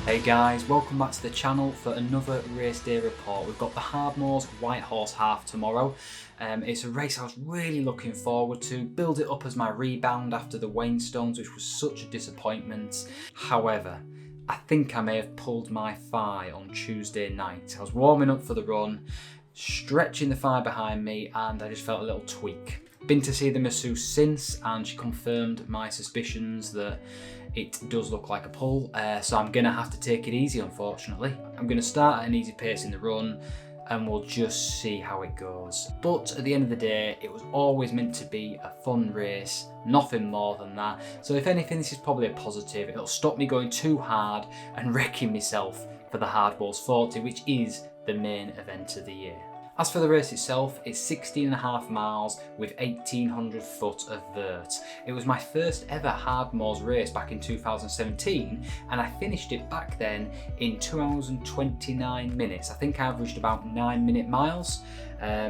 Hey guys, welcome back to the channel for another race day report. We've got the Hardmoors White Horse Half tomorrow. It's a race I was really looking forward to. Build it up as my rebound after the Wainstones, which was such a disappointment. However, I think I may have pulled my thigh on Tuesday night. I was warming up for the run, stretching the thigh behind me, and I just felt a little tweak. Been to see the masseuse since, and she confirmed my suspicions that it does look like a pull, so I'm gonna have to take it easy, unfortunately. I'm gonna start at an easy pace in the run and we'll just see how it goes. But at the end of the day, it was always meant to be a fun race, nothing more than that. So if anything, this is probably a positive. It'll stop me going too hard and wrecking myself for the Hardmoors 40, which is the main event of the year. As for the race itself, it's 16.5 miles with 1,800 foot of vert. It was my first ever Hardmoors race back in 2017, and I finished it back then in 2 hours and 29 minutes. I think I averaged about 9-minute miles.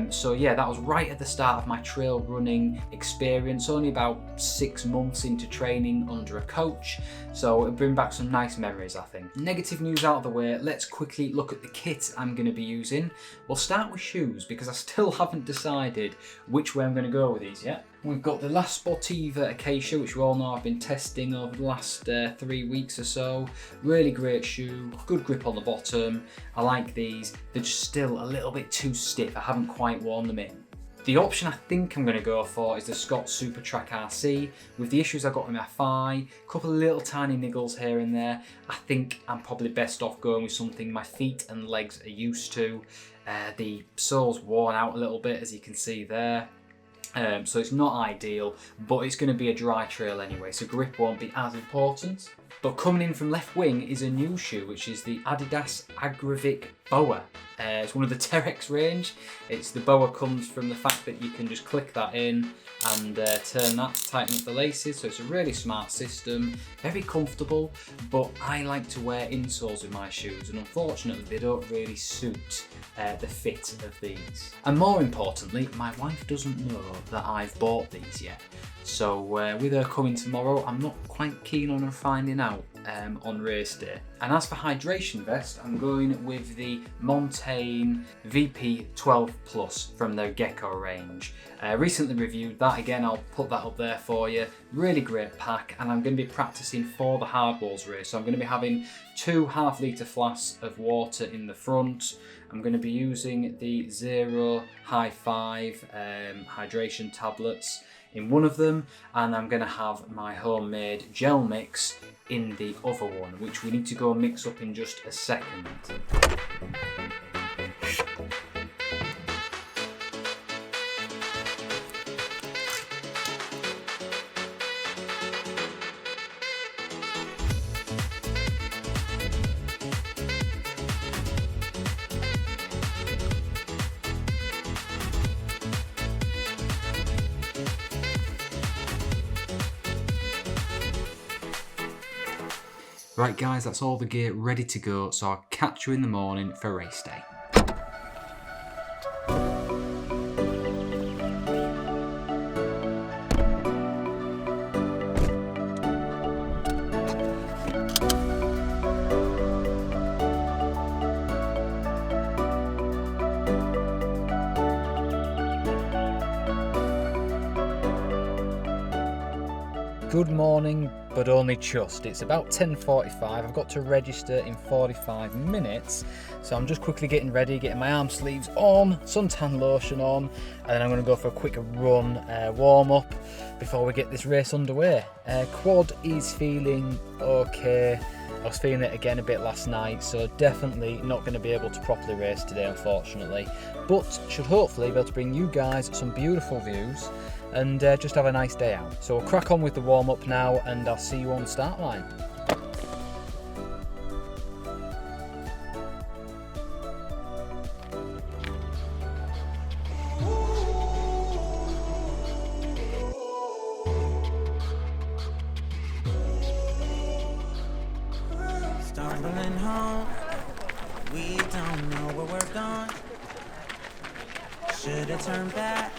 So yeah, that was right at the start of my trail running experience, only about 6 months into training under a coach. So it'll bring back some nice memories, I think. Negative news out of the way, let's quickly look at the kit I'm going to be using. We'll start with shoes because I still haven't decided which way I'm going to go with these yet. We've got the La Sportiva Acacia, which we all know I've been testing over the last 3 weeks or so. Really great shoe, good grip on the bottom. I like these. They're just still a little bit too stiff. I haven't quite worn them in. The option I think I'm going to go for is the Scott Super Track RC. With the issues I got with my thigh, a couple of little tiny niggles here and there, I think I'm probably best off going with something my feet and legs are used to. The sole's worn out a little bit, as you can see there. So it's not ideal, but it's going to be a dry trail anyway, so grip won't be as important. But coming in from left wing is a new shoe, which is the Adidas Agravic Boa. It's one of the Terex range. The Boa comes from the fact that you can just click that in and turn that to tighten up the laces, so it's a really smart system, very comfortable, but I like to wear insoles with my shoes, and unfortunately they don't really suit the fit of these. And more importantly, my wife doesn't know that I've bought these yet, so with her coming tomorrow, I'm not quite keen on her finding out on race day. And as for hydration vest, I'm going with the Montaigne VP 12 Plus from their Gecko range. Recently reviewed that, again I'll put that up there for you. Really great pack, and I'm going to be practicing for the Hardmoors race. So I'm going to be having 2 half-litre flasks of water in the front. I'm going to be using the Zero High 5 hydration tablets in one of them, and I'm going to have my homemade gel mix in the other one, which we need to go mix up in just a second. Right guys, that's all the gear ready to go, so I'll catch you in the morning for race day. Good morning, but only just. It's about 10:45. I've got to register in 45 minutes, so I'm just quickly getting ready, getting my arm sleeves on, suntan lotion on, and then I'm going to go for a quick run, warm up before we get this race underway. Quad is feeling okay. I was feeling it again a bit last night, so definitely not going to be able to properly race today, unfortunately, but should hopefully be able to bring you guys some beautiful views and just have a nice day out. So we'll crack on with the warm-up now, and I'll see you on the start line. Stumbling home, we don't know where we're going. Should have turned back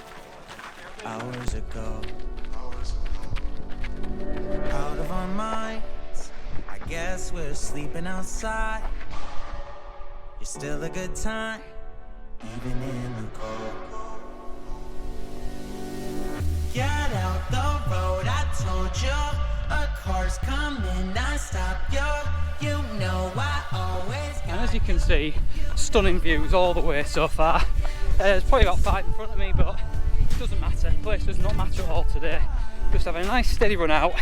hours ago. Out of our minds, I guess guess we're sleeping outside. You're still a good time, even in the cold. Get out the road, I told you. A car's coming, I stop you. You know I always got. And as you can see, stunning views all the way so far. There's probably about 5 in front of me, but it doesn't matter. The place does not matter at all today. Just having a nice steady run out,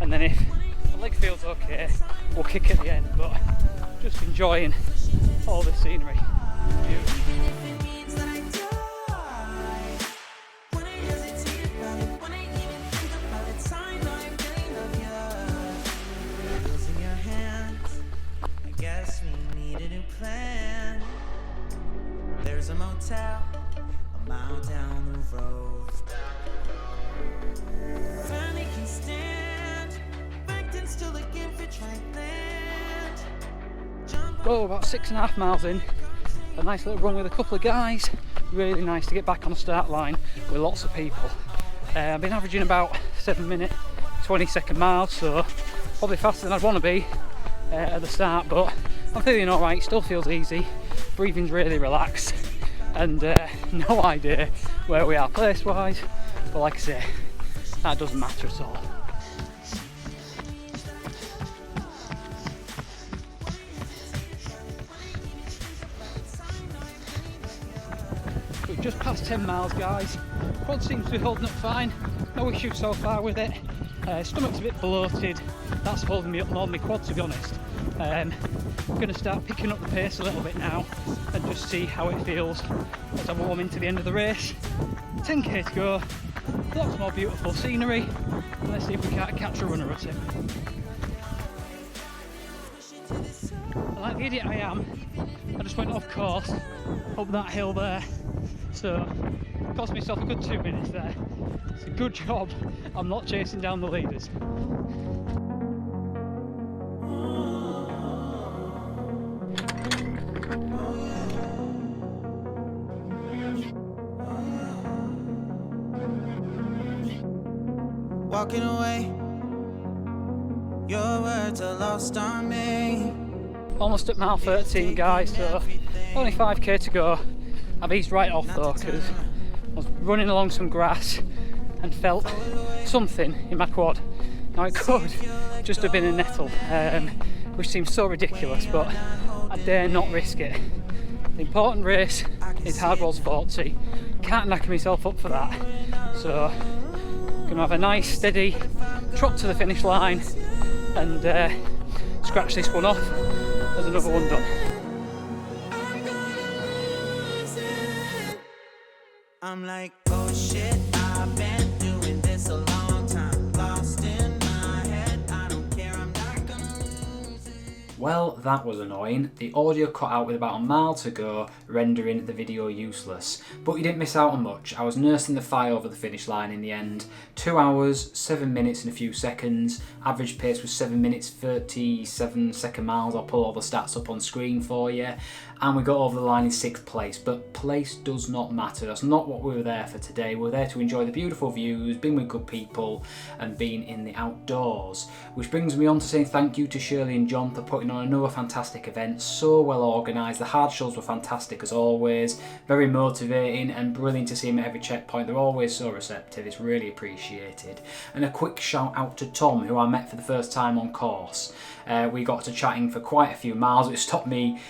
and then if the leg feels okay, we'll kick at the end. But just enjoying all the scenery. Beautiful. There's a motel a mile down the road. Finally can stand, backed and still looking for triland. Well, about 6.5 miles in, a nice little run with a couple of guys. Really nice to get back on the start line with lots of people. I've been averaging about 7 minute 20-second miles, so probably faster than I'd want to be at the start, but I'm feeling alright. Still feels easy, breathing's really relaxed, and no idea where we are place wise, but like I say, that doesn't matter at all. We've just passed 10 miles, guys. Quad seems to be holding up fine, no issues so far with it. Stomach's a bit bloated, that's holding me up more than my quad, to be honest. I'm going to start picking up the pace a little bit now and just see how it feels as I warm into the end of the race. 10k to go, lots more beautiful scenery, and let's see if we can't catch a runner or two. Like the idiot I am, I just went off course up that hill there, so cost myself a good 2 minutes there. It's a good job I'm not chasing down the leaders. Walking away, your words are lost on me. Almost at mile 13, guys, so only 5k to go. I've eased right off though, because I was running along some grass and felt something in my quad. Now it could just have been a nettle, which seems so ridiculous, but I dare not risk it. The important race is Hardmoors 40. Can't knacker myself up for that. So I'm gonna have a nice steady trot to the finish line and scratch this one off. There's another one done. I'm like, oh shit, I've been doing this a long time. Lost in my head, I don't care, I'm not gonna lose it. Well, that was annoying. The audio cut out with about a mile to go, rendering the video useless. But you didn't miss out on much. I was nursing the fire over the finish line in the end. 2 hours, 7 minutes and a few seconds. Average pace was 7 minutes 37 second miles. I'll pull all the stats up on screen for you. And we got over the line in 6th place, but place does not matter. That's not what we were there for today. We're there to enjoy the beautiful views, being with good people, and being in the outdoors. Which brings me on to saying thank you to Shirley and John for putting on another fantastic event. So well organised. The hard shows were fantastic as always. Very motivating and brilliant to see them at every checkpoint. They're always so receptive. It's really appreciated. And a quick shout out to Tom, who I met for the first time on course. We got to chatting for quite a few miles. It stopped me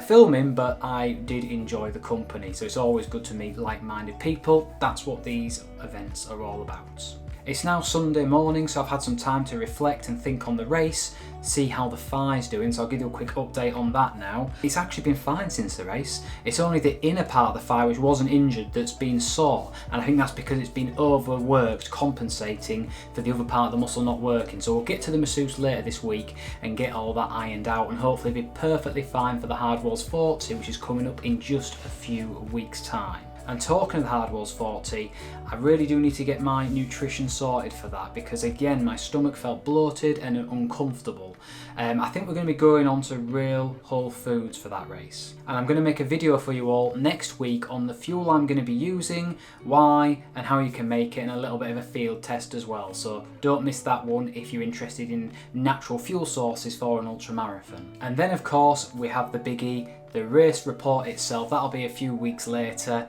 filming, but I did enjoy the company. So it's always good to meet like-minded people. That's what these events are all about. It's now Sunday morning, so I've had some time to reflect and think on the race, see how the thigh's doing, so I'll give you a quick update on that now. It's actually been fine since the race. It's only the inner part of the thigh which wasn't injured that's been sore, and I think that's because it's been overworked, compensating for the other part of the muscle not working. So we'll get to the masseuse later this week and get all that ironed out and hopefully be perfectly fine for the Hardmoors 40, which is coming up in just a few weeks' time. And talking of the Hardmoors 40, I really do need to get my nutrition sorted for that, because again my stomach felt bloated and uncomfortable. I think we're going to be going on to real whole foods for that race, and I'm going to make a video for you all next week on the fuel I'm going to be using, why and how you can make it, and a little bit of a field test as well. So don't miss that one if you're interested in natural fuel sources for an ultramarathon. And then of course we have the biggie, the race report itself. That'll be a few weeks later,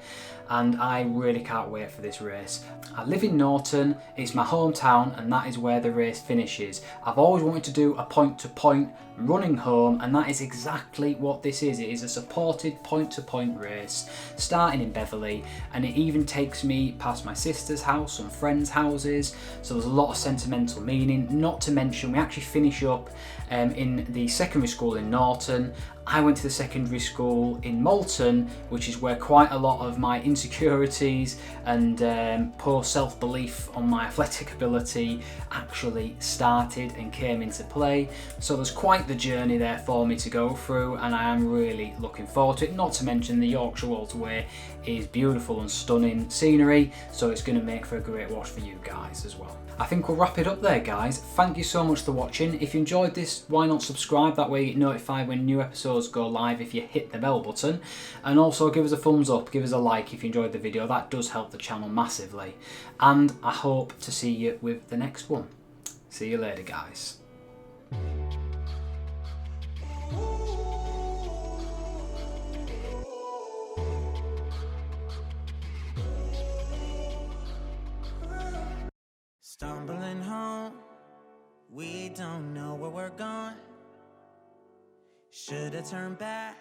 and I really can't wait for this race. I live in Norton, it's my hometown, and that is where the race finishes. I've always wanted to do a point-to-point running home, and that is exactly what this is. It is a supported point-to-point race starting in Beverley, and it even takes me past my sister's house and friends' houses, so there's a lot of sentimental meaning. Not to mention we actually finish up in the secondary school in Norton. I went to the secondary school in Malton, which is where quite a lot of my insecurities and poor self-belief on my athletic ability actually started and came into play. So there's quite the journey there for me to go through, and I am really looking forward to it. Not to mention the Yorkshire Waterway is beautiful and stunning scenery, so it's going to make for a great watch for you guys as well. I think we'll wrap it up there, guys. Thank you so much for watching. If you enjoyed this, why not subscribe? That way you get notified when new episodes go live if you hit the bell button. And also give us a thumbs up, give us a like if you enjoyed the video. That does help the channel massively. And I hope to see you with the next one. See you later, guys. Stumbling home, we don't know where we're going. Should've turned back